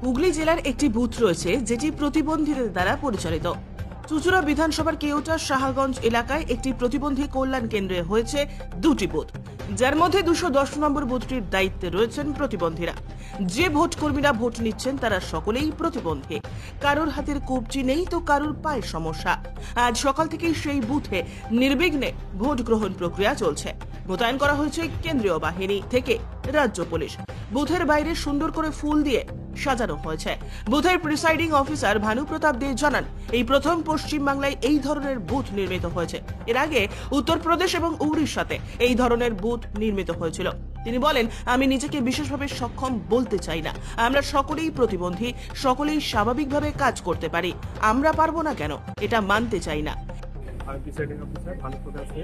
হুগলি জেলার একটি বুথ রয়েছে যেটি প্রতিবন্ধীদের দ্বারা পরিচালিত। চুঁচুড়া বিধানসভার কেওটা সাহাগঞ্জ এলাকায় একটি প্রতিবন্ধী কল্যাণ কেন্দ্রে হয়েছে দুটি বুথ, যার মধ্যে 210 নম্বর বুথটির দায়িত্বে রয়েছেন প্রতিবন্ধীরা। যে ভোট কর্মীরা ভোট নিচ্ছেন তারা সকলেই প্রতিবন্ধী, কারোর হাতের কবজি নেই তো কারোর পায়ের সমস্যা। আজ সকাল থেকেই সেই বুথে নির্বিঘ্নে ভোট গ্রহণ প্রক্রিয়া চলছে। মোতায়েন করা হয়েছে কেন্দ্রীয় বাহিনী থেকে রাজ্য পুলিশ। বুথের বাইরে সুন্দর করে ফুল দিয়ে সাজানো হয়েছে। বুথের প্রিসাইডিং অফিসার ভানুপ্রতাপ দে জানান, এই প্রথম পশ্চিমবাংলায় এই ধরনের বুথ নির্মিত হয়েছে। এর আগে উত্তরপ্রদেশ এবং উড়িষ্যাতে এই ধরনের বুথ নির্মিত হয়েছিল। তিনি বলেন, আমি নিজেকে বিশেষভাবে সক্ষম বলতে চাই না। আমরা সকলেই প্রতিবন্ধী, সকলেই স্বাভাবিকভাবে কাজ করতে পারি। আমরা পারবো না কেন, এটা মানতে চাই না। প্রিসাইডিং অফিসার ভানুপ্রতাপ দে।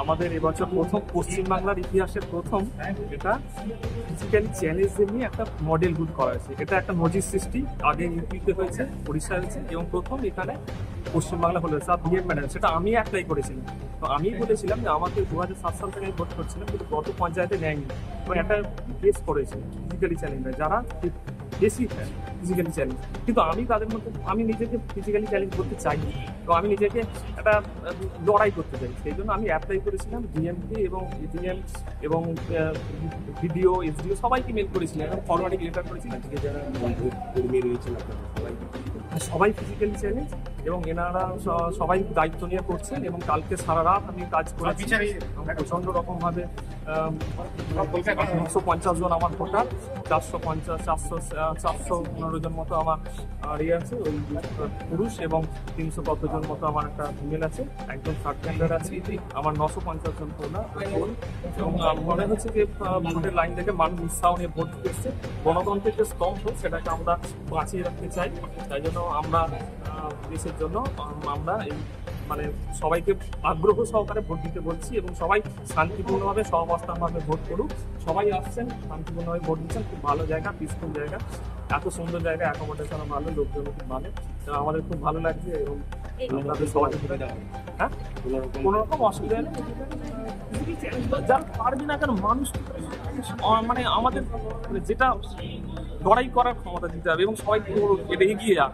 আমাদের এবছর প্রথম পশ্চিমবাংলার ইতিহাসের প্রথম এটা ফিজিক্যালি চ্যালেঞ্জদের নিয়ে একটা মডেল বুথ করা হয়েছে। এটা একটা নজির সৃষ্টি, আগে ইউপিতে হয়েছে, উড়িষ্যা হয়েছে এবং প্রথম এখানে পশ্চিমবাংলা হলো। স্যার বিএড ম্যাডাম, সেটা আমি অ্যাপ্লাই করেছিলাম। তো আমি বলেছিলাম যে আমাকে 2007 সাল থেকে ভোট করছিলাম, কিন্তু গত পঞ্চায়েতে নেয়নি এবং একটা কেস করেছে ফিজিক্যালি চ্যালেঞ্জ, যারা বেশি ফিজিক্যালি চ্যালেঞ্জ। কিন্তু আমি তাদের মধ্যে আমি নিজেকে ফিজিক্যালি চ্যালেঞ্জ করতে চাইনি, তো আমি নিজেকে একটা লড়াই করতে চাই। সেই জন্য আমি অ্যাপ্লাই করেছিলাম ডিএমকে এবং এডিএম এবং ভিডিও এসডিও সবাইকে মেল করেছিলাম এবং ফরওয়ার্ডিং লেটার করেছিলাম। যারা কর্মী রয়েছেন সবাই ফিজিক্যালি চ্যালেঞ্জ এবং এনারা সবাই দায়িত্ব নিয়ে করছেন এবং কালকে সারা রাত আমি কাজ করেছি। প্রচণ্ড রকমভাবে 950 জন আমার ভোটার, 415 জন মতো আমার ইয়ে আছে ওই পুরুষ এবং 300 কতজন মতো আমার একটা ফিমেল আছে, একজন থার্ড জেন্ডার আছে। আমার 950 জন ভোটার এবং মনে হচ্ছে যে ভোটের লাইন থেকে মানুষ উৎসাহ নিয়ে ভোট দিচ্ছে। গণতন্ত্রের যে স্তম্ভ সেটাকে আমরা বাঁচিয়ে রাখতে চাই। তাই জন্য আমরা দেশের জন্য আমরা এই মানে সবাইকে আগ্রহ সহকারে ভোট দিতে বলছি এবং সবাই শান্তিপূর্ণভাবে সহাবস্থানভাবে ভোট করুক। সবাই আসছেন, শান্তিপূর্ণভাবে ভোট দিচ্ছেন। খুব ভালো জায়গা, পিসফুল জায়গা, এত সুন্দর জায়গা, অ্যাকোমোডেশনও ভালো, লোকজন খুব ভালো। আমাদের খুব ভালো লাগছে এবং আপনাদের সবাই হ্যাঁ কোনো রকম অসুবিধা নেই। যারা পারবে না কেন মানুষ মানে আমাদের যেটা লড়াই করার ক্ষমতা দিতে হবে এবং সবাই এটা এগিয়ে যাক।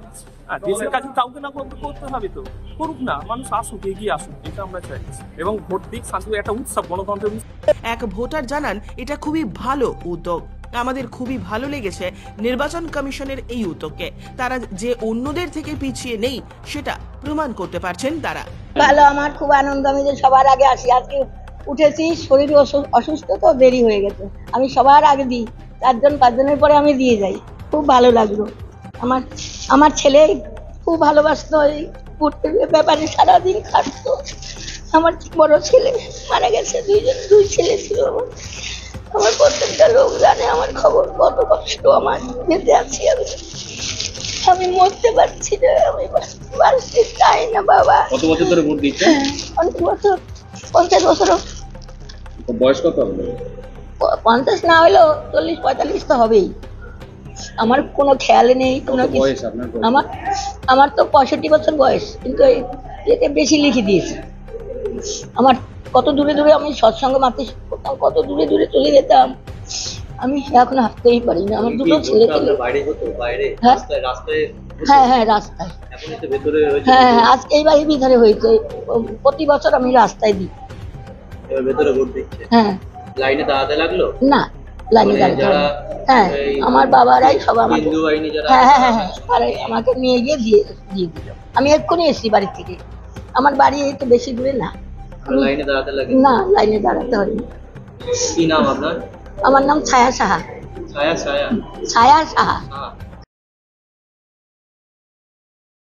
দেশের কাছে কাউকে না করতে হবে, তো করুক না, মানুষ আসুক, এগিয়ে আসুক, এটা আমরা চাই। এবং ভোট দিক শান্তি, একটা উৎসব, গণতন্ত্রের উৎসব। এক ভোটার জানান, এটা খুবই ভালো উদ্যোগ। আমাদের খুবই ভালো লেগেছে নির্বাচন কমিশনের এই উদ্যোগকে। তারা যে অন্যদের থেকে পিছিয়ে নেই সেটা প্রমাণ করতে পারছেন তারা। ভালো, আমার খুব আনন্দ। আমি যে সবার আগে আসি, আজকে উঠেছি, শরীর অসুস্থ তো দেরি হয়ে গেছে। আমি সবার আগে দিই, 4-5 জনের পরে আমি দিয়ে যাই। খুব ভালো লাগলো। আমার ছেলে খুব ভালোবাসতো এই ভোটের ব্যাপারে, সারাদিন খাটতো। আমার বড় ছেলে মারা গেছে, দুই ছেলে ছিল। আমার প্রত্যেকটা লোক জানে আমার খবর, কত কষ্ট আমার বেঁচে আছি। আমি মরতে পারছি না, আমি বাঁচতে চাই না বাবা। কত বছর ধরে ভোট দিচ্ছেন? অনেক বছর, 50 বছর। বয়স কত? 50 না হলেও 40-45 তো হবেই। আমার কোনো খেয়াল নেই কোনো কিছু। আমার তো 65 বছর বয়স, কিন্তু এতে বেশি লিখে দিয়েছে। আমার কত দূরে দূরে আমি সৎসঙ্গ মারতে করতাম, কত দূরে দূরে চলে যেতাম। আমি এখন হাঁটতেই পারি না। আমার দুটো ছেলে ছিল। হ্যাঁ রাস্তায়। হ্যাঁ আজকে এই বাড়ির ভিতরে হয়েছে। প্রতি বছর আমি রাস্তায় দিই। হ্যাঁ লাইনে দাঁড়াতে লাগলো না, লাইনে দাঁড়াতে হ্যাঁ আমার বাবারাই সব আমাকে হ্যাঁ আমাকে নিয়ে গিয়ে দিয়ে দিল। আমি এক্ষুনি এসেছি বাড়ি থেকে। আমার বাড়ি এই তো বেশি দূরে না। লাইনে দাঁড়াতে লাগে না, লাইনে দাঁড়াতে হয়নি। কি নাম আপনার? আমার নাম ছায়া সাহা। ছায়া ছায়া সাহা।